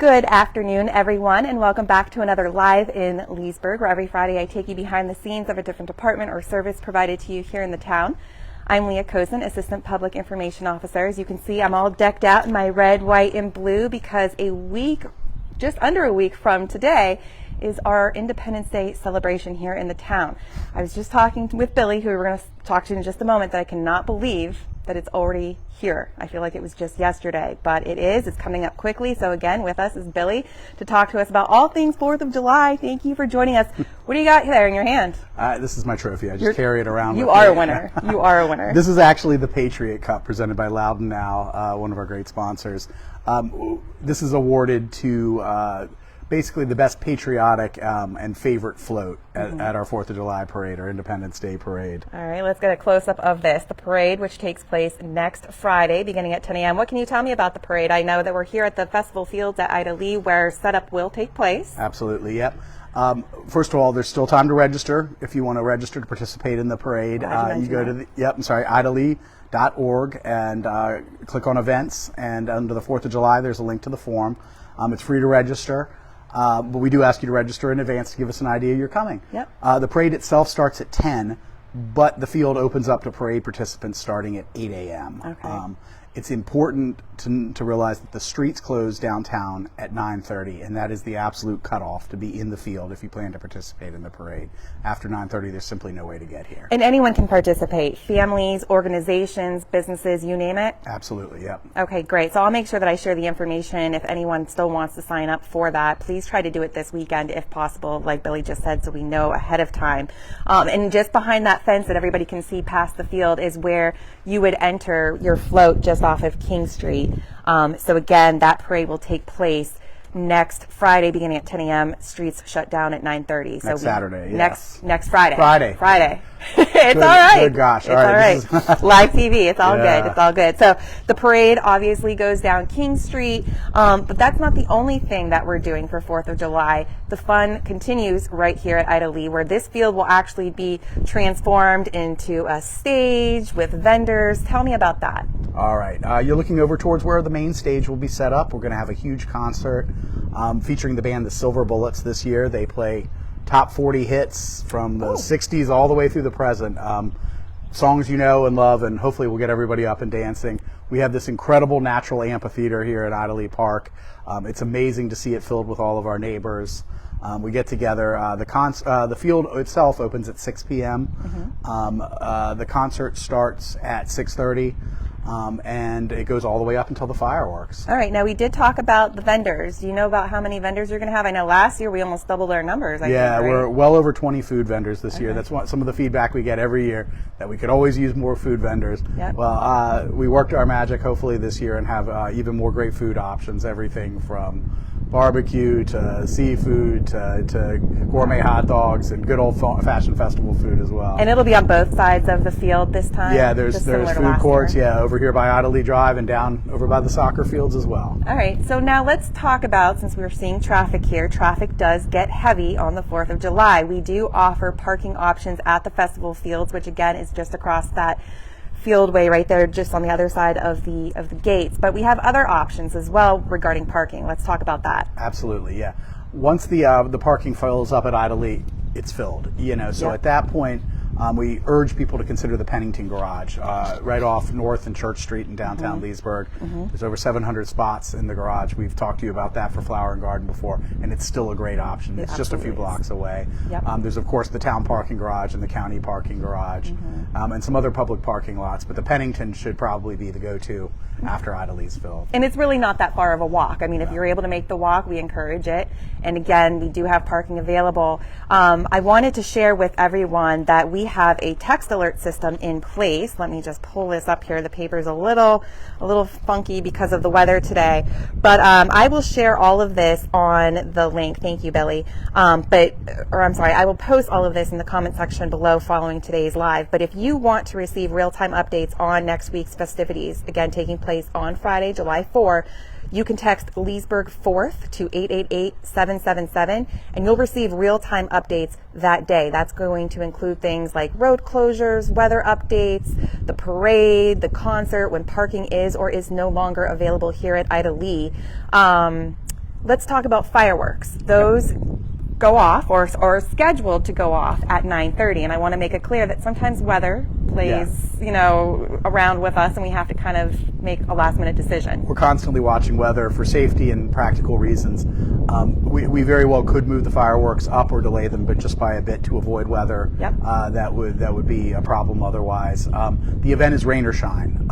Good afternoon, everyone, and welcome back to another Live in Leesburg, where every Friday I take you behind the scenes of a different department or service provided to you here in the town. I'm Leah Cozen, Assistant Public Information Officer. As you can see, I'm all decked out in my red, white, and blue because just under a week from today, is our Independence Day celebration here in the town. I was just talking with Billy, who we're going to talk to in just a moment, that I cannot believe that it's already here. I feel like it was just yesterday, but it is. It's coming up quickly. So again, with us is Billy to talk to us about all things 4th of July. Thank you for joining us. What do you got there in your hand? This is my trophy. I just carry it around. You are a winner. You are a winner. This is actually the Patriot Cup presented by Loud and Now, one of our great sponsors. This is awarded to basically the best patriotic and favorite float at our 4th of July parade, our Independence Day parade. All right, let's get a close-up of this. The parade, which takes place next Friday, beginning at 10 a.m. What can you tell me about the parade? I know that we're here at the Festival Fields at Ida Lee, where setup will take place. Absolutely, yep. First of all, there's still time to register. If you want to register to participate in the parade, you go to idalee.org and click on events, and under the 4th of July, there's a link to the form. It's free to register. But we do ask you to register in advance to give us an idea you're coming. Yep. The parade itself starts at 10, but the field opens up to parade participants starting at 8 a.m. Okay. It's important to realize that the streets close downtown at 9:30, and that is the absolute cutoff to be in the field if you plan to participate in the parade. After 9:30, there's simply no way to get here. And anyone can participate, families, organizations, businesses, you name it? Absolutely, yep. Okay, great. So I'll make sure that I share the information if anyone still wants to sign up for that. Please try to do it this weekend if possible, like Billy just said, so we know ahead of time. And just behind that fence that everybody can see past the field is where you would enter your float just off of King Street. So again, that parade will take place next Friday beginning at 10 a.m. Streets shut down at 9:30. Next Saturday, yes. Next Friday. Friday. It's good, all right. Good gosh. It's all right. Live TV. It's all Yeah. good. It's all good. So the parade obviously goes down King Street, but that's not the only thing that we're doing for 4th of July. The fun continues right here at Ida Lee, where this field will actually be transformed into a stage with vendors. Tell me about that. All right. You're looking over towards where the main stage will be set up. We're going to have a huge concert featuring the band the Silver Bullets this year. They play top 40 hits from the 60s all the way through the present. Songs you know and love, and hopefully we'll get everybody up and dancing. We have this incredible natural amphitheater here at Ida Lee Park. It's amazing to see it filled with all of our neighbors. We get together. The field itself opens at 6 p.m. The concert starts at 6:30. And it goes all the way up until the fireworks. All right. Now, we did talk about the vendors. Do you know about how many vendors you're going to have? I know last year we almost doubled our numbers. I think, right? We're well over 20 food vendors this year. That's some of the feedback we get every year, that we could always use more food vendors. Yep. Well, we worked our magic hopefully this year and have even more great food options, everything from barbecue to seafood to gourmet hot dogs and good old-fashioned festival food as well. And it'll be on both sides of the field this time? Yeah, there's food courts, over here by Ida Lee Drive and down over by the soccer fields as well. All right, so now let's talk about, since we're seeing traffic here, traffic does get heavy on the 4th of July. We do offer parking options at the festival fields, which again is just across that fieldway right there, just on the other side of the gates. But we have other options as well regarding parking. Let's talk about that. Absolutely, yeah. Once the parking fills up at Ida Lee, it's filled. So at that point, we urge people to consider the Pennington Garage, right off North and Church Street in downtown Leesburg. There's over 700 spots in the garage. We've talked to you about that for Flower and Garden before, and it's still a great option. It's just a few blocks away. Yep. There's, of course, the town parking garage and the county parking garage, and some other public parking lots, but the Pennington should probably be the go-to after Ida Lee's filled. And it's really not that far of a walk. I mean, if you're able to make the walk, we encourage it. And again, we do have parking available. I wanted to share with everyone that we have a text alert system in place. Let me just pull this up here. The paper's a little funky because of the weather today, but I will share all of this on the link. Thank you, Billy. I will post all of this in the comment section below following today's live. But if you want to receive real-time updates on next week's festivities, again taking place on Friday, July 4, you can text Leesburg 4th to 888-777, and you'll receive real-time updates that day. That's going to include things like road closures, weather updates, the parade, the concert, when parking is or is no longer available here at Ida Lee. let's talk about fireworks. Those go off or are scheduled to go off at 9:30, and I want to make it clear that sometimes weather plays around with us, and we have to kind of make a last minute decision. We're constantly watching weather for safety and practical reasons. We very well could move the fireworks up or delay them, but just by a bit to avoid weather. Yep. That would be a problem otherwise. The event is rain or shine,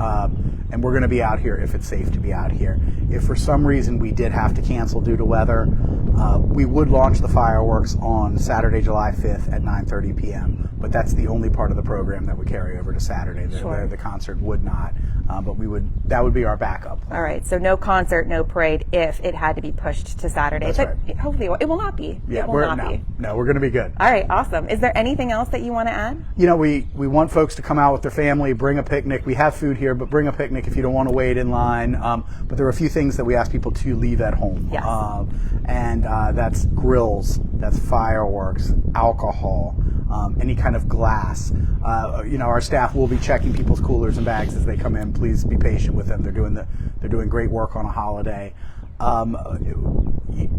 and we're going to be out here if it's safe to be out here. If for some reason we did have to cancel due to weather, we would launch the fireworks on Saturday, July 5th at 9:30 p.m. But that's the only part of the program that would carry over to Saturday. The concert would not, but that would be our backup plan. All right, so no concert, no parade if it had to be pushed to Saturday. That's but right. Hopefully it will not be. Yeah, it will not be. No, we're going to be good. All right, awesome. Is there anything else that you want to add? We want folks to come out with their family, bring a picnic. We have food here, but bring a picnic if you don't want to wait in line. But there are a few things that we ask people to leave at home. Yes. And that's grills, that's fireworks, alcohol, any kind of glass. Our staff will be checking people's coolers and bags as they come in. Please be patient with them. They're doing great work on a holiday.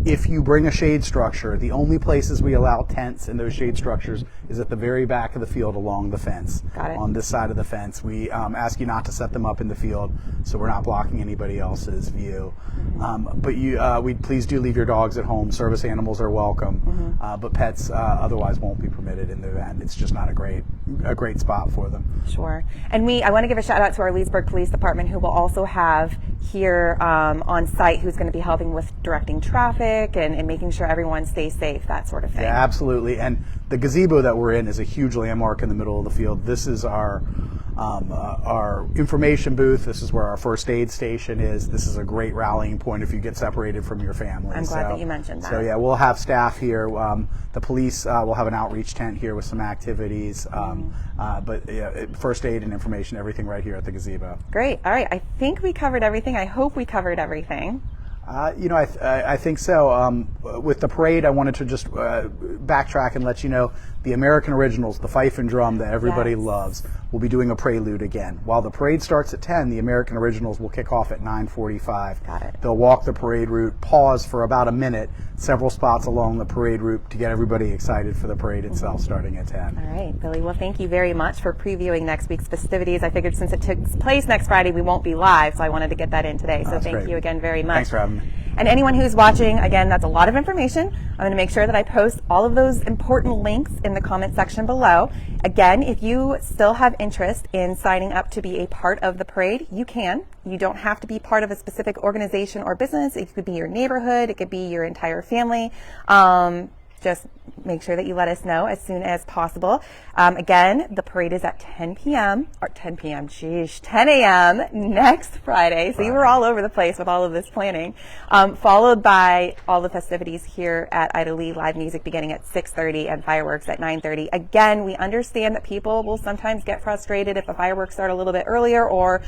If you bring a shade structure, the only places we allow tents in those shade structures is at the very back of the field along the fence. Got it. On this side of the fence. We ask you not to set them up in the field so we're not blocking anybody else's view. But we please do leave your dogs at home. Service animals are welcome, but pets otherwise won't be permitted in the event. It's just not a great spot for them. Sure. And I want to give a shout out to our Leesburg Police Department, who will also have here on site, who's going to be helping with directing traffic and making sure everyone stays safe, that sort of thing. Yeah, absolutely. And the gazebo that we're in is a huge landmark in the middle of the field. This is our information booth. This is where our first aid station is. This is a great rallying point if you get separated from your family. I'm glad that you mentioned that. So yeah, we'll have staff here. The police will have an outreach tent here with some activities. But first aid and information, everything right here at the gazebo. Great. All right. I think we covered everything. I hope we covered everything. I think so. With the parade, I wanted to just backtrack and let you know the American Originals, the fife and drum that everybody loves, will be doing a prelude again. While the parade starts at 10, the American Originals will kick off at 9:45. Got it. They'll walk the parade route, pause for about a minute, several spots along the parade route to get everybody excited for the parade itself starting at 10. All right, Billy. Well, thank you very much for previewing next week's festivities. I figured since it takes place next Friday, we won't be live, so I wanted to get that in today. So thank you again very much. Thanks for having me. And anyone who's watching, again, that's a lot of information. I'm going to make sure that I post all of those important links in the comment section below. Again, if you still have interest in signing up to be a part of the parade, you can. You don't have to be part of a specific organization or business. It could be your neighborhood. It could be your entire family. Just make sure that you let us know as soon as possible. Again, the parade is at 10 a.m. next Friday. So you were all over the place with all of this planning. Followed by all the festivities here at Ida Lee, live music beginning at 6:30 and fireworks at 9:30. Again, we understand that people will sometimes get frustrated if the fireworks start a little bit earlier or,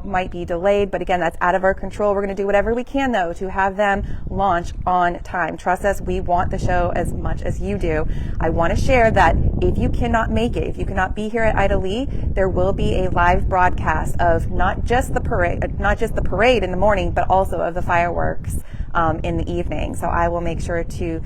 might be delayed. But again, that's out of our control. We're going to do whatever we can, though, to have them launch on time. Trust us, we want the show as much as you do. I want to share that if you cannot make it, if you cannot be here at Ida Lee, there will be a live broadcast of not just the parade in the morning, but also of the fireworks in the evening. So I will make sure to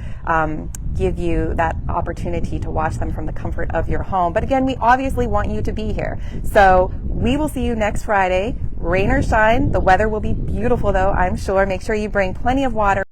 give you that opportunity to watch them from the comfort of your home. But again, we obviously want you to be here. So we will see you next Friday, rain or shine. The weather will be beautiful, though, I'm sure. Make sure you bring plenty of water.